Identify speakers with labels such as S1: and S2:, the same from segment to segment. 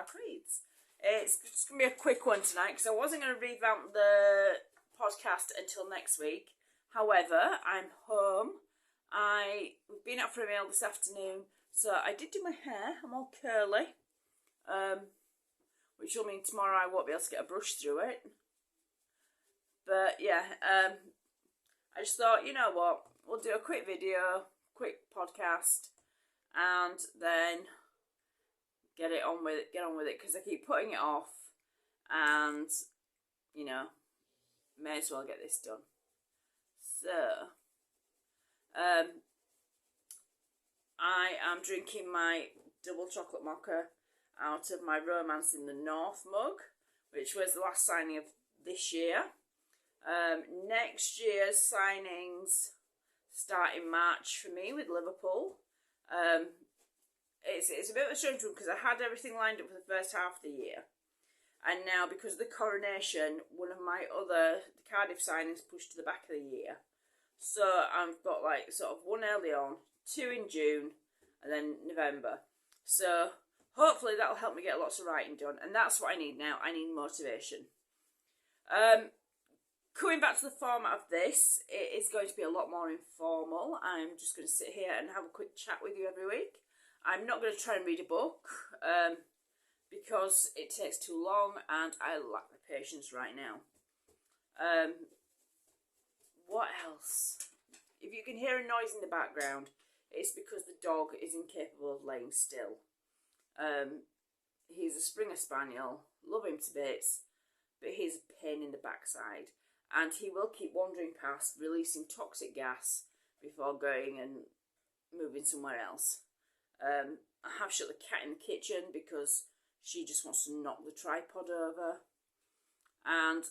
S1: Dark Reads. It's just going to be a quick one tonight because I wasn't going to revamp the podcast until next week. However, I'm home. We've been out for a meal this afternoon, so I did do my hair. I'm all curly, which will mean tomorrow I won't be able to get a brush through it. But yeah, I just thought, you know what, we'll do a quick video, quick podcast, and then get on with it, because I keep putting it off, and, you know, may as well get this done. So, I am drinking my double chocolate mocha out of my Romance in the North mug, which was the last signing of this year. Next year's signings start in March for me with Liverpool. It's a bit of a strange one because I had everything lined up for the first half of the year, and now because of the coronation, one of my other Cardiff signings pushed to the back of the year. So I've got like sort of one early on, 2 in June, and then November. So hopefully that'll help me get lots of writing done, and that's what I need now. I need motivation. Coming back to the format of this, it is going to be a lot more informal. I'm just going to sit here and have a quick chat with you every week. I'm not going to try and read a book because it takes too long and I lack the patience right now. What else? If you can hear a noise in the background, it's because the dog is incapable of laying still. He's a Springer Spaniel, love him to bits, but he's a pain in the backside. And he will keep wandering past, releasing toxic gas before going and moving somewhere else. I have shut the cat in the kitchen because she just wants to knock the tripod over. And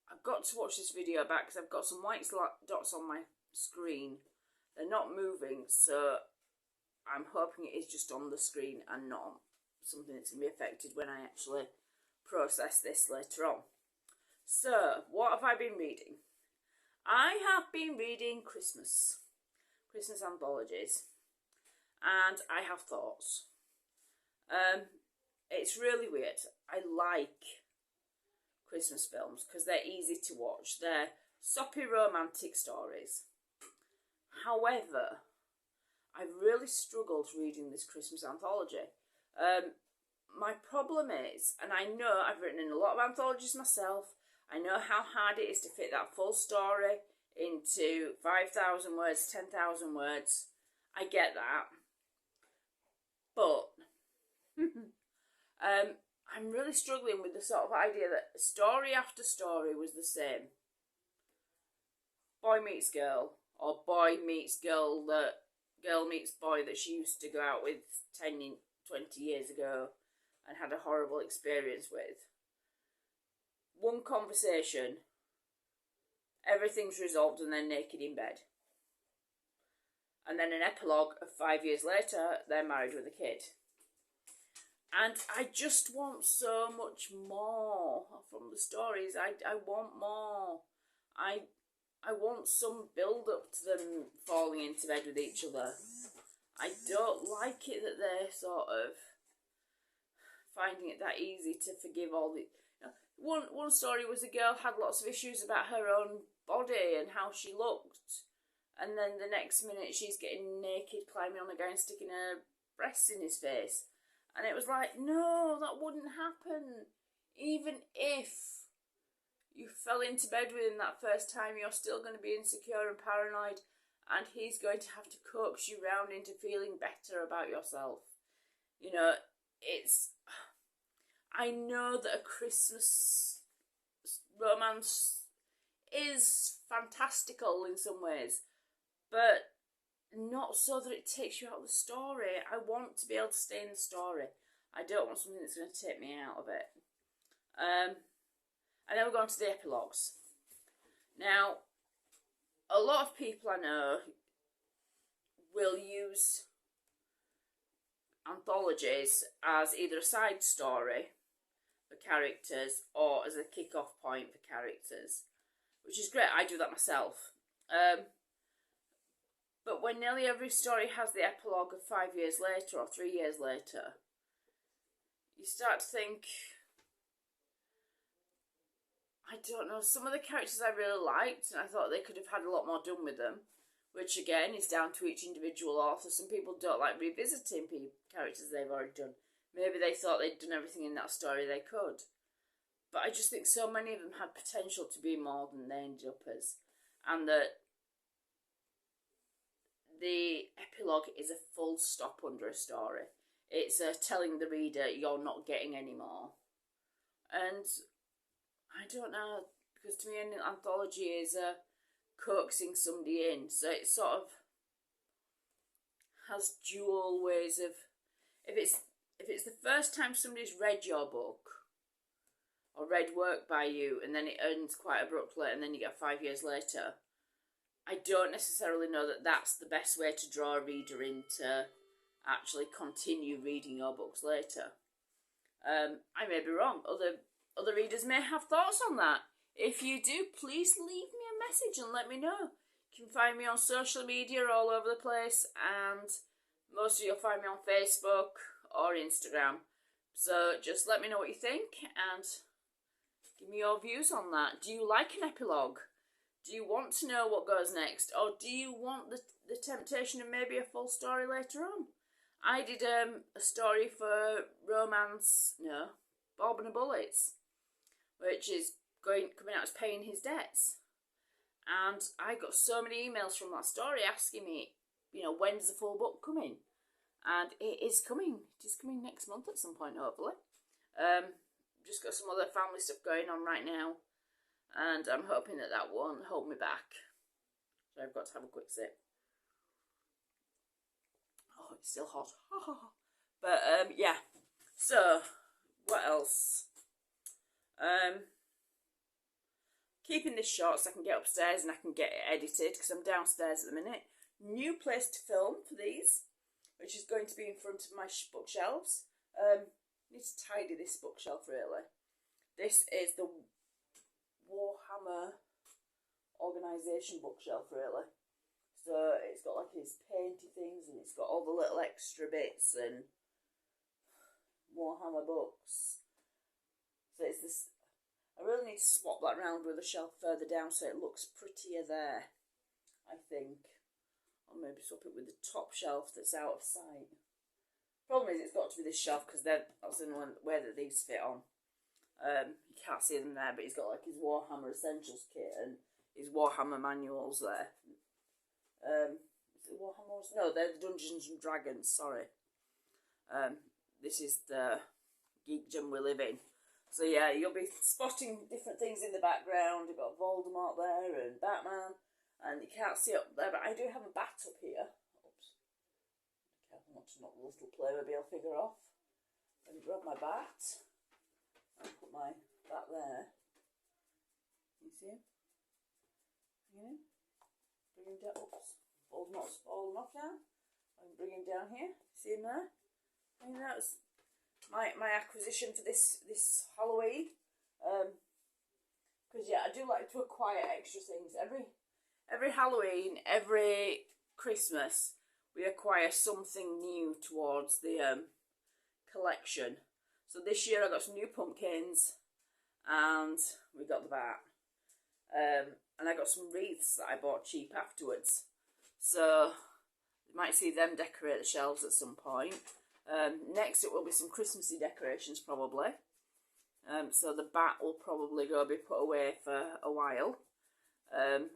S1: I've got to watch this video back because I've got some white dots on my screen. They're not moving, so I'm hoping it is just on the screen and not something that's going to be affected when I actually process this later on. So, what have I been reading? I have been reading Christmas anthologies, and I have thoughts. It's really weird. I like Christmas films because they're easy to watch. They're soppy romantic stories. However, I've really struggled reading this Christmas anthology. My problem is, and I know I've written in a lot of anthologies myself, I know how hard it is to fit that full story into 5,000 words, 10,000 words. I get that. But I'm really struggling with the sort of idea that story after story was the same. Boy meets girl, or boy meets girl that girl meets boy that she used to go out with 10, 20 years ago and had a horrible experience with. One conversation, everything's resolved, and they're naked in bed. And then an epilogue of 5 years later, they're married with a kid. And I just want so much more from the stories. I want more. I want some build up to them falling into bed with each other. I don't like it that they're sort of finding it that easy to forgive all the... One story was a girl had lots of issues about her own body and how she looked, and then the next minute she's getting naked, climbing on the guy and sticking her breasts in his face, and it was like, no, that wouldn't happen. Even if you fell into bed with him that first time, you're still going to be insecure and paranoid, and he's going to have to coax you round into feeling better about yourself. You know, I know that a Christmas romance is fantastical in some ways, but not so that it takes you out of the story. I want to be able to stay in the story. I don't want something that's going to take me out of it. And then we're going to the epilogues. Now, a lot of people I know will use anthologies as either a side story for characters or as a kick-off point for characters, which is great. I do that myself. But when nearly every story has the epilogue of 5 years later or 3 years later, you start to think, I don't know, some of the characters I really liked, and I thought they could have had a lot more done with them, which again is down to each individual author. Some people don't like revisiting characters they've already done. Maybe they thought they'd done everything in that story they could. But I just think so many of them had potential to be more than they ended up as. And that the epilogue is a full stop under a story. It's telling the reader you're not getting any more. And I don't know, because to me an anthology is coaxing somebody in. So it sort of has dual ways of, if it's the first time somebody's read your book or read work by you and then it ends quite abruptly and then you get 5 years later, I don't necessarily know that that's the best way to draw a reader in to actually continue reading your books later. I may be wrong. Other readers may have thoughts on that. If you do, please leave me a message and let me know. You can find me on social media all over the place, and most of you'll find me on Facebook or Instagram. So just let me know what you think and give me your views on that. Do you like an epilogue? Do you want to know what goes next? Or do you want the temptation of maybe a full story later on? I did a story for Bob and the Bullets, which is coming out as Paying His Debts. And I got so many emails from that story asking me, when's the full book coming? And it is coming. It is coming next month at some point, hopefully. Just got some other family stuff going on right now, and I'm hoping that won't hold me back. So I've got to have a quick sip. Oh, it's still hot. But yeah. So what else? Keeping this short so I can get upstairs and I can get it edited, because I'm downstairs at the minute. New place to film for these, which is going to be in front of my bookshelves. I need to tidy this bookshelf really. This is the Warhammer organisation bookshelf really. So it's got like his painty things, and it's got all the little extra bits and Warhammer books. So it's this. I really need to swap that around with a shelf further down so it looks prettier there, I think. Or maybe swap it with the top shelf that's out of sight. Problem is it's got to be this shelf because that's the one way that these fit on. You can't see them there, but he's got like his Warhammer Essentials kit and his Warhammer manuals there. Is it Warhammer? No, they're the Dungeons and Dragons, sorry. This is the geekdom we live in. So yeah, you'll be spotting different things in the background. You've got Voldemort there and Batman, and you can't see up there, but I do have a bat up here. Oops. Careful not to knock the little play maybe I'll figure off. Let me grab my bat and put my bat there. Can you see him? Bring him down. Oops. Voldemort's fallen off now. I can bring him down here. See him there? I mean, that's my acquisition for this Halloween, because yeah, I do like to acquire extra things every Halloween, every Christmas. We acquire something new towards the collection. So this year I got some new pumpkins, and we got the bat, and I got some wreaths that I bought cheap afterwards. So you might see them decorate the shelves at some point. Next it will be some Christmassy decorations probably. So the bat will probably be put away for a while,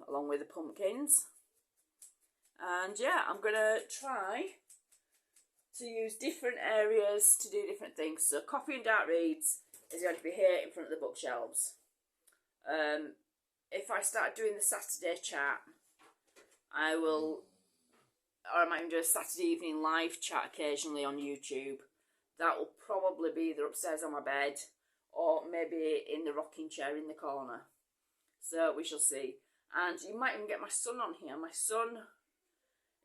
S1: along with the pumpkins. And yeah, I'm going to try to use different areas to do different things. So Coffee and Dark Reads is going to be here in front of the bookshelves. If I start doing the Saturday chat, I might even do a Saturday evening live chat occasionally on YouTube. That will probably be either upstairs on my bed or maybe in the rocking chair in the corner. So we shall see. And you might even get my son on here. My son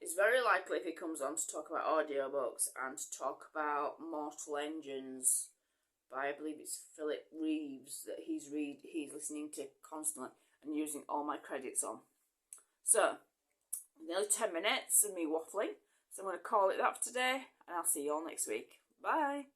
S1: is very likely, if he comes on, to talk about audiobooks and to talk about Mortal Engines by, I believe it's Philip Reeves, that he's listening to constantly and using all my credits on. So nearly 10 minutes of me waffling. So I'm going to call it that for today, and I'll see you all next week. Bye.